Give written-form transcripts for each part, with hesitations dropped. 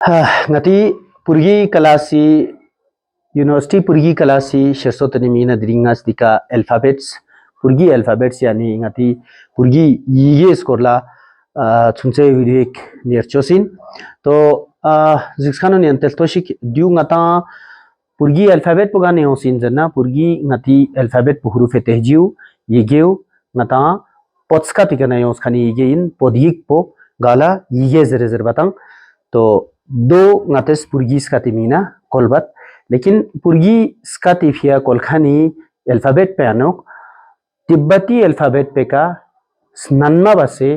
ngati purgi kalasi university purgi kalasi shesotani mina dringas dika alphabets yani ngati purgi yige skorla chunche wirek nerchosin to zixkano ni anteltoshik diu ngata purgi alphabet pugane osin janna purgi ngati alphabet pu huruf tehjiu yigeu ngata potska tikana yos khani yigein podik po gala yige zere zere batang तो दो ngates purgi skati mina kolbat लेकिन purgi skati fia kolkhani alphabet pe anok तिब्बती alphabet पे का नन्मा बसे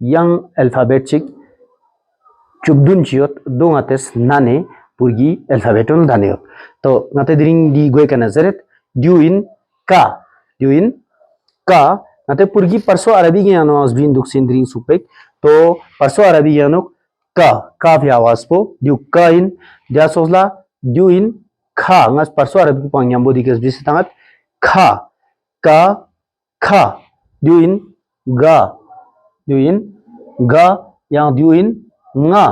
yang alphabet chik chubdun chiot do ngates nane purgi alphabeton daniot to ngate dring di goy kana zeret duin ka ngate purgi parso arabi ge ano asbin duk sindring supek to parso arabi ge ano ka via waspo diu ka in dia sozla duin kha ngas parso arabi pang nyambo dikas bisangat kha kha duin ga yang duin nga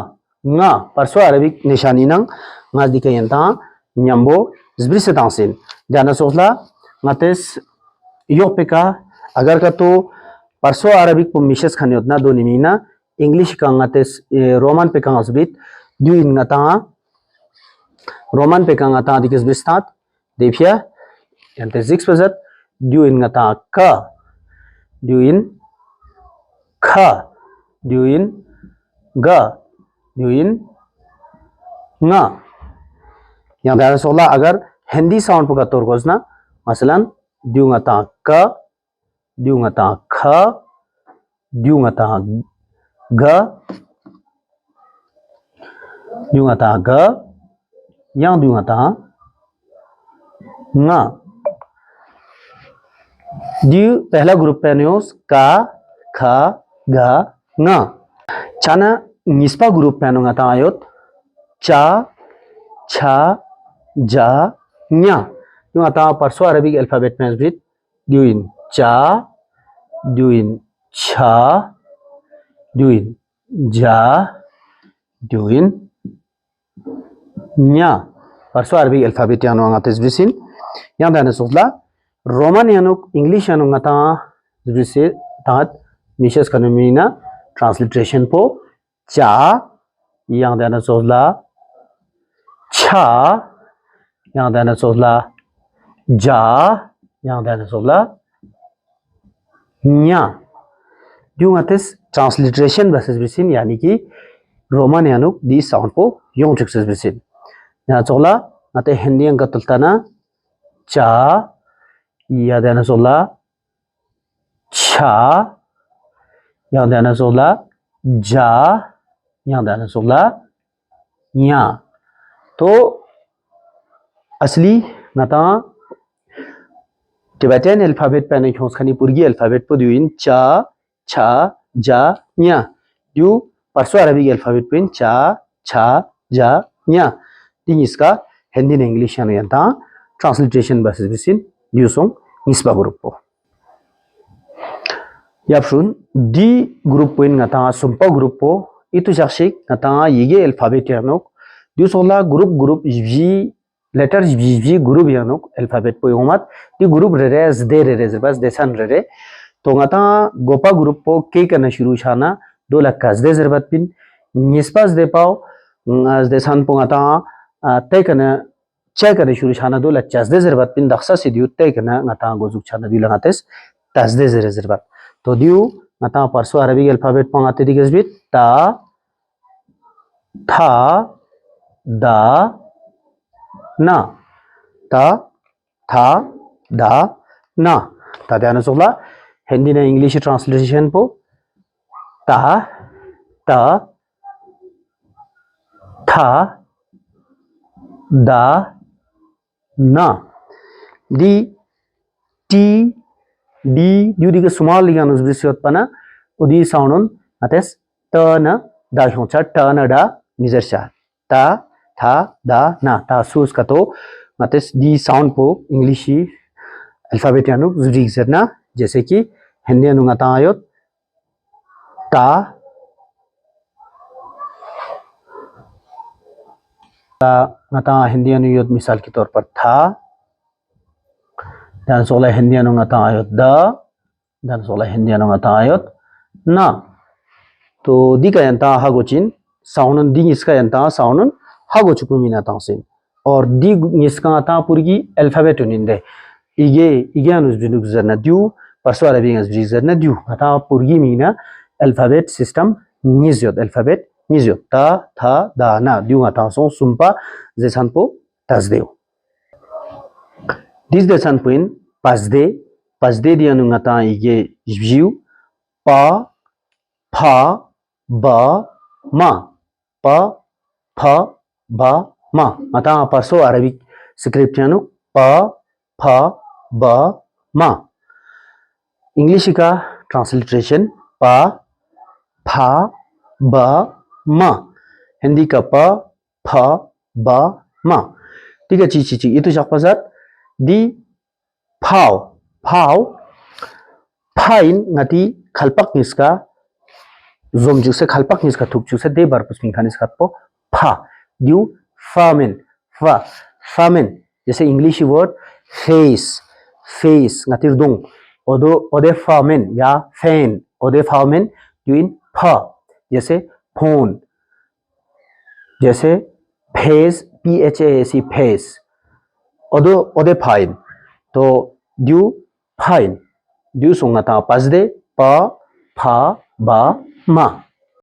parso arabic nishani nang ngas dikayanta nyambo zbrise tangsin jana sosla ngates yopeka agar ka to parso arabic pum mishes khaniot na do nimina english ka ngates roman pe ka ngasbit duin ngata roman pe ka ngata dikes bistat devia yante six pazat duin ngata ka duin kha duin ga duin nga yang dara sola agar hindi sound puka torgos na masalan diu ngata ka diu ngata kha diu ngata ga yang diu ngata nga diu पहला group पे news का खा ga nga chana nispa group pe nga ta ayot cha cha ja nya yung ata parso arabic alphabet pe bit duin cha duin cha duin ja duin nya parso arabic alphabet yano nga tes bisin yang dana sotla roman yanok english yano nga ta bisin tat Mishes Kanamina transliteration po cha yang dana sozla cha yang dana sozla ja yang dana sozla nya yung ates transliteration basis bisin yani ki roman yanuk di sound po yung success bisin ya sozla ate hindi ang katultana cha ya dana sozla cha yang dana sola ja yang dana sola nya तो असली नता Tibetan alphabet पे नहीं खानी पुर्गी alphabet पे दुइन चा छा जा nya यू परसो अरबिक अल्फाबेट पे चा छा जा nya तीन इसका हिंदी ने इंग्लिश यानी यंता ट्रांसलिटरेशन बेसिस बिसिन न्यूसों निस्बा group po Yapsun di grup poin ngata sumpa grup po itu jaksik ngata yige alphabet yanok diu sola grup ji letters ji grup yanok alphabet po yomat di grup re z bas desan re to ngata gopa grup po ke kana shuru shana do lakas de zerbat pin nispas de pao as desan po ngata te kana che kana shuru shana do lachas de zerbat pin daksa si diu te kana ngata gozuk chana di langates tas de zerbat तो दियो ngata parso arabic alphabet pangate diges bit ta tha da na ta tha da na ta dana sola hindi na english translation po ta ta tha da na di ti di diu ke small liganus bisiot pana udi soundon ates ta na da hongcha ta na da mizersha ta tha da na ta sus kato ates di sound po english alphabet yanu zurik zerna जैसे कि Hindi anu ngata ayot ta ngata Hindi anu yod misal के तौर पर था dan soalnya Hindi anu ngata ayot da dan soalnya Hindi anu ngata ayot na तो दी का यंता हागो चिन साउनन दी इसका यंता साउनन हागो चुकु मिना तांसिन और दी इसका ता पुरगी अल्फाबेट उनिंदे इगे अनुस बिनुक जरना दिउ परसवाला बिंगस बिजरना दिउ ता पुरगी मिना अल्फाबेट सिस्टम निज्योत अल्फाबेट निज्योत ता था दा ना दिउ ता सो सुम्पा जेसानपो तजदेउ दिस देसान पुइन पाजदे दी अनु ngata इगे जिउ पा फा ba ma pa pha ba ma mata perso arabic script yanu pa pha ba ma english का transliteration pa pha ba ma Hindi का pa pha ba ma ठीक है ची itu siapa zat di phao phain ngati khalpak niska zoom जुसे खालपाक निस्का थुक जुसे दे बार पुस्मिंग खानिस खापो फा due फामेन जैसे English word face ngati dung ode फामेन या fan ode फामेन ड्यूइन फा जैसे फोन जैसे face PHAC face ode fine तो ड्यू सोंगा ता पाजदे पा फा बा ma